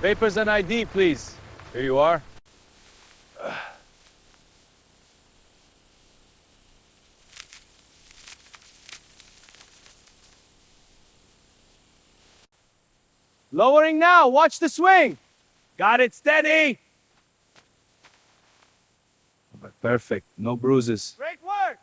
Papers and ID, please. Here you are. Lowering now. Watch the swing. Got it. Steady. Perfect. No bruises. Great work.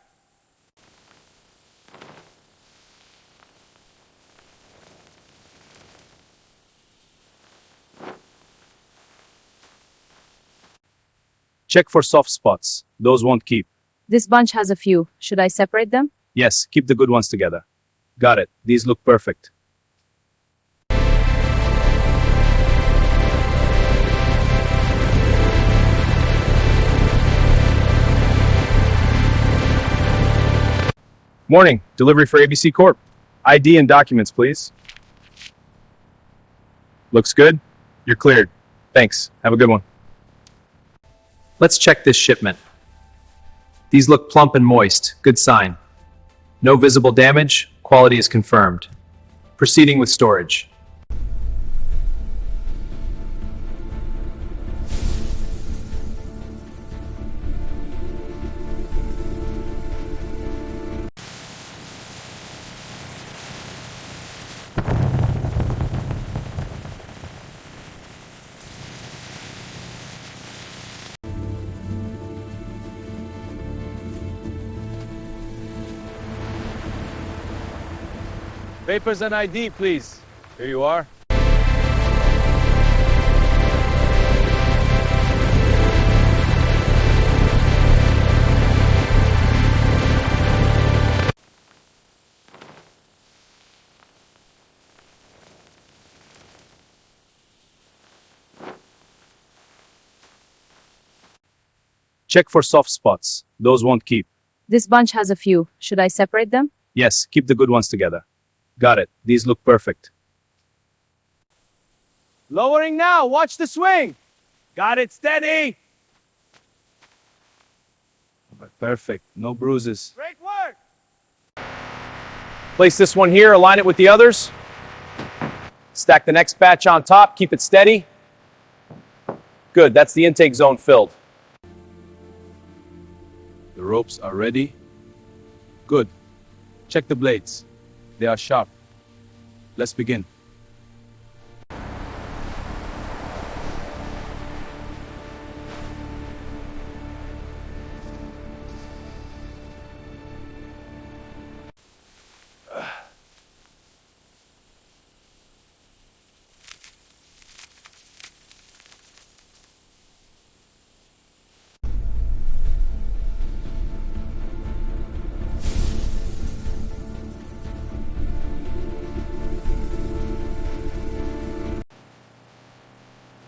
Check for soft spots. Those won't keep. This bunch has a few. Should I separate them? Yes, keep the good ones together. Got it. These look perfect. Morning. Delivery for ABC Corp. ID and documents, please. Looks good. You're cleared. Thanks. Have a good one. Let's check this shipment. These look plump and moist. Good sign. No visible damage. Quality is confirmed. Proceeding with storage. Papers and ID, please. Here you are. Check for soft spots. Those won't keep. This bunch has a few. Should I separate them? Yes, keep the good ones together. Got it. These look perfect. Lowering now. Watch the swing. Got it. Steady. Perfect. No bruises. Great work. Place this one here. Align it with the others. Stack the next batch on top. Keep it steady. Good. That's the intake zone filled. The ropes are ready. Good. Check the blades. They are sharp. Let's begin.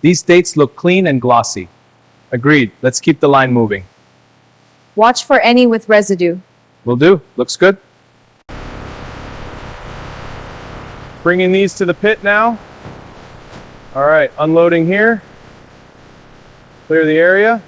These dates look clean and glossy. Agreed. Let's keep the line moving. Watch for any with residue. Will do. Looks good. Bringing these to the pit now. All right, unloading here. Clear the area.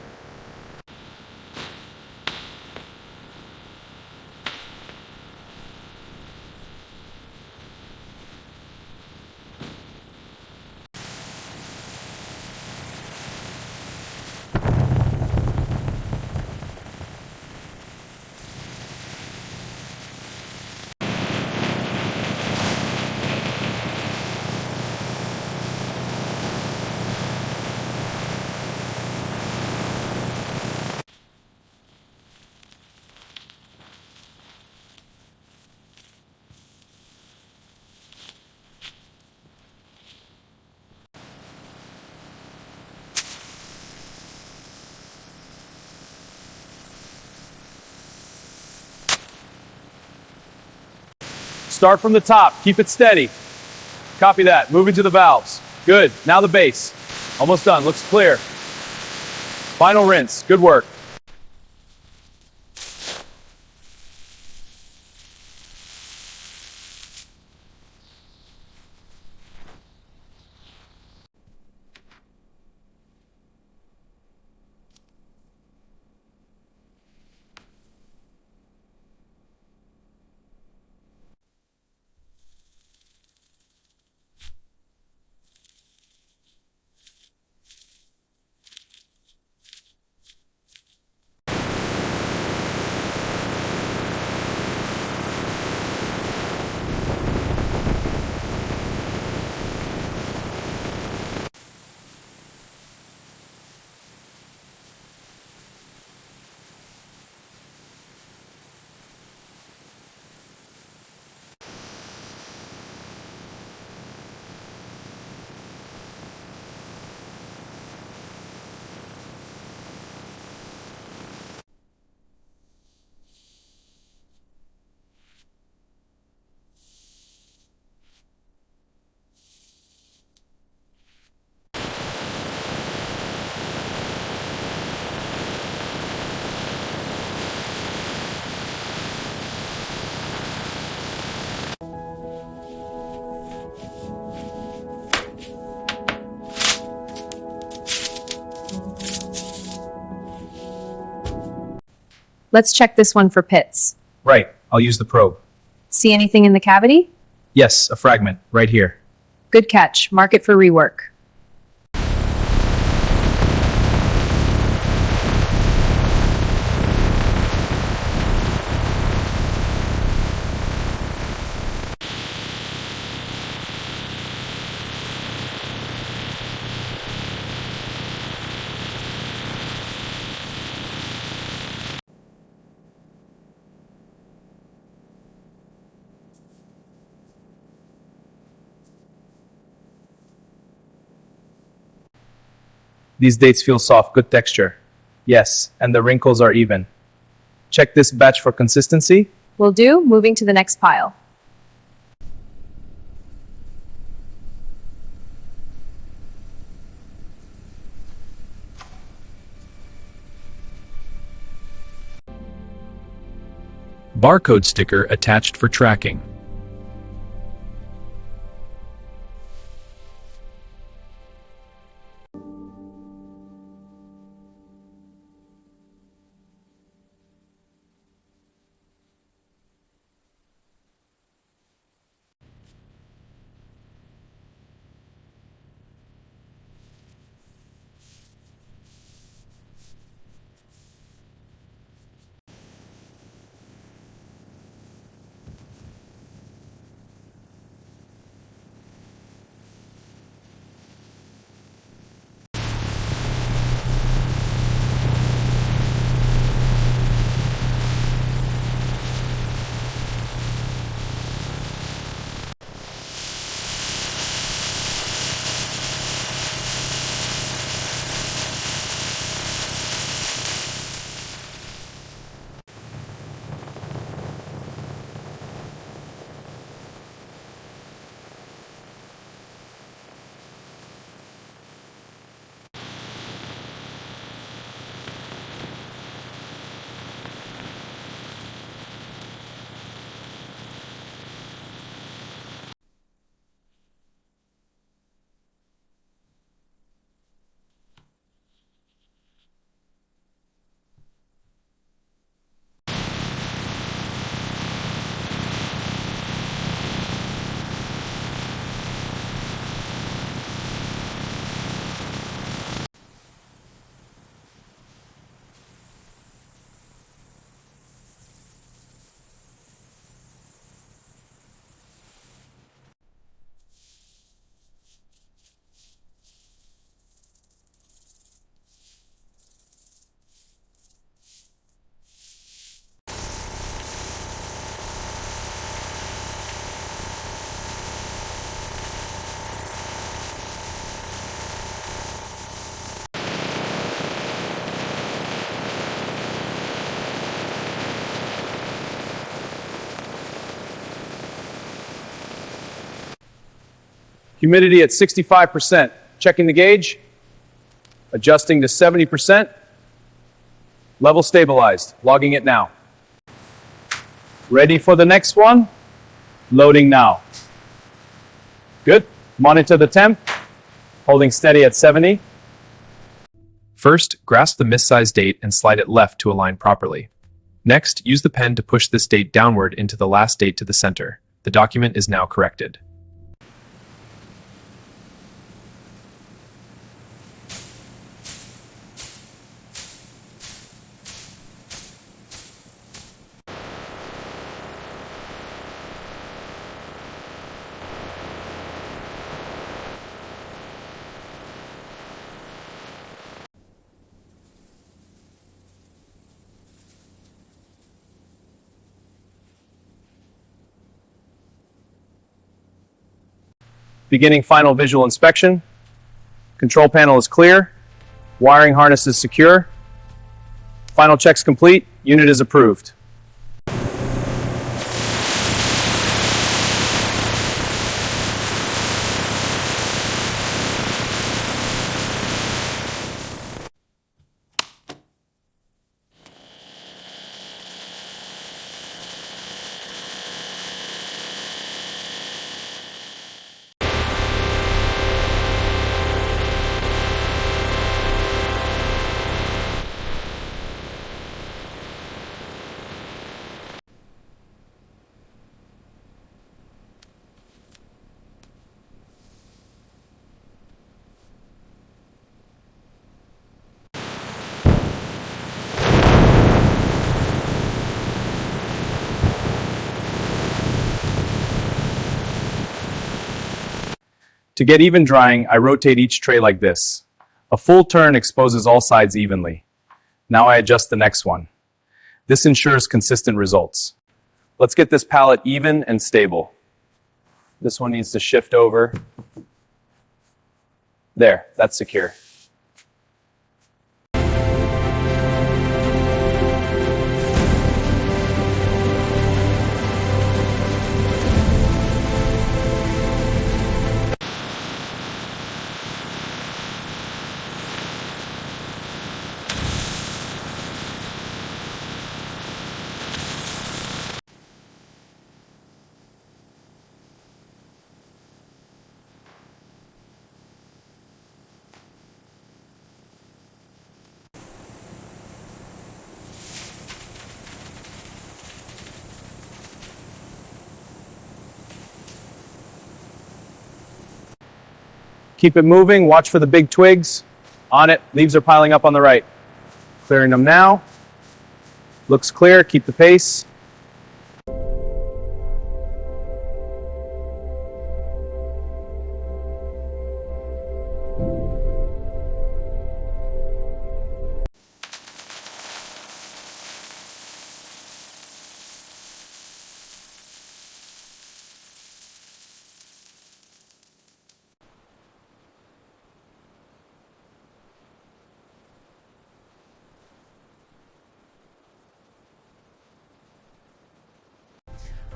Start from the top. Keep it steady. Copy that. Moving to the valves. Good. Now the base. Almost done. Looks clear. Final rinse. Good work. Let's check this one for pits. Right, I'll use the probe. See anything in the cavity? Yes, a fragment, right here. Good catch. Mark it for rework. These dates feel soft, good texture. Yes, and the wrinkles are even. Check this batch for consistency. Will do. Moving to the next pile. Barcode sticker attached for tracking. Humidity at 65%. Checking the gauge. Adjusting to 70%. Level stabilized. Logging it now. Ready for the next one? Loading now. Good. Monitor the temp. Holding steady at 70. First, grasp the missized date and slide it left to align properly. Next, use the pen to push this date downward into the last date to the center. The document is now corrected. Beginning final visual inspection. Control panel is clear. Wiring harness is secure. Final checks complete. Unit is approved. To get even drying, I rotate each tray like this. A full turn exposes all sides evenly. Now I adjust the next one. This ensures consistent results. Let's get this pallet even and stable. This one needs to shift over. There, that's secure. Keep it moving, watch for the big twigs. On it, leaves are piling up on the right. Clearing them now. Looks clear, keep the pace.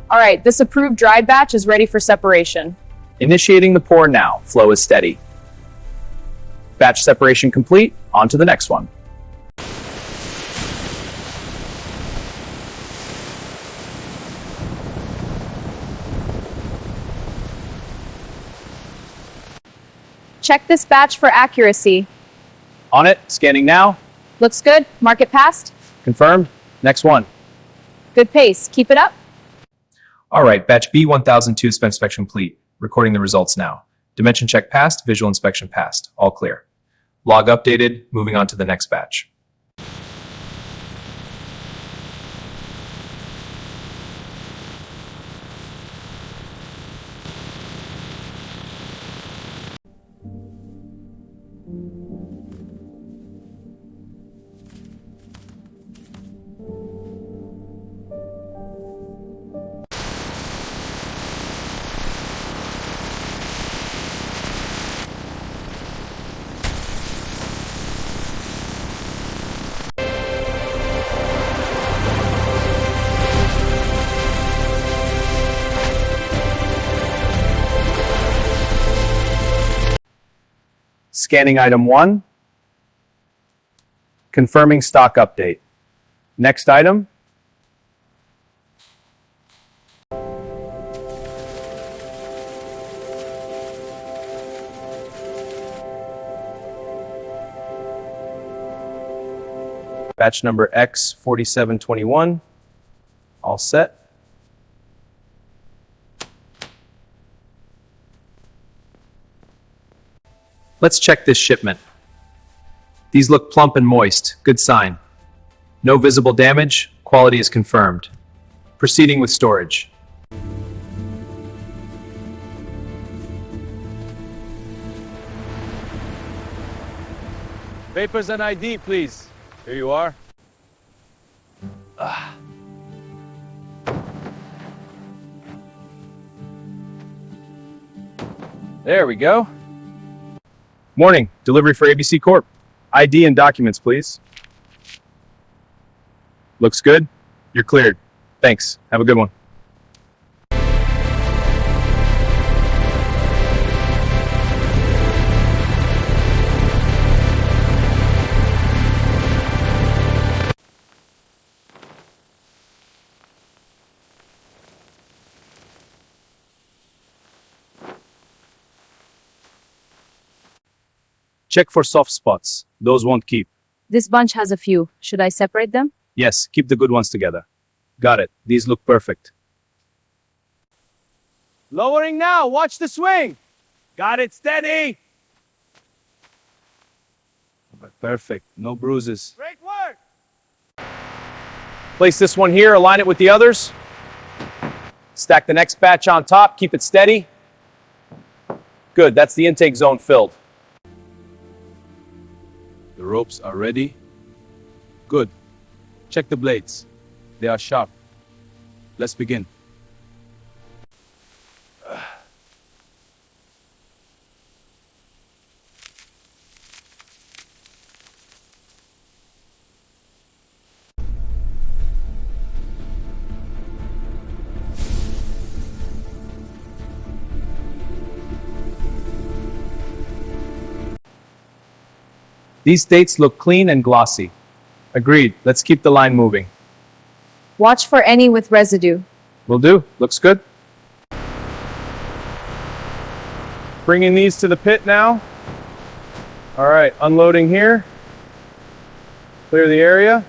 All right, this approved dried batch is ready for separation. Initiating the pour now, flow is steady. Batch separation complete, on to the next one. Check this batch for accuracy. On it, scanning now, Looks good. Mark it passed. confirmed, next one. Good pace. Keep it up. All right, batch B1002 spent inspection complete. Recording the results now. Dimension check passed, visual inspection passed. All clear. Log updated, moving on to the next batch. Scanning item 1. Confirming stock update. Next item. Batch number X4721. All set. Let's check this shipment. These look plump and moist, good sign. No visible damage, quality is confirmed. Proceeding with storage. Papers and ID, please. Here you are. There we go. Morning, delivery for ABC Corp. ID and documents, please. Looks good. You're cleared. Thanks. Have a good one. Check for soft spots. Those won't keep. This bunch has a few. Should I separate them? Yes, keep the good ones together. Got it. These look perfect. Lowering now. Watch the swing. Got it steady. Perfect. No bruises. Great work. Place this one here, align it with the others. Stack the next batch on top, keep it steady. Good, that's the intake zone filled. The ropes are ready. Good. Check the blades. They are sharp. Let's begin. These dates look clean and glossy. Agreed, let's keep the line moving. Watch for any with residue. Will do, looks good. Bringing these to the pit now. All right, unloading here. Clear the area.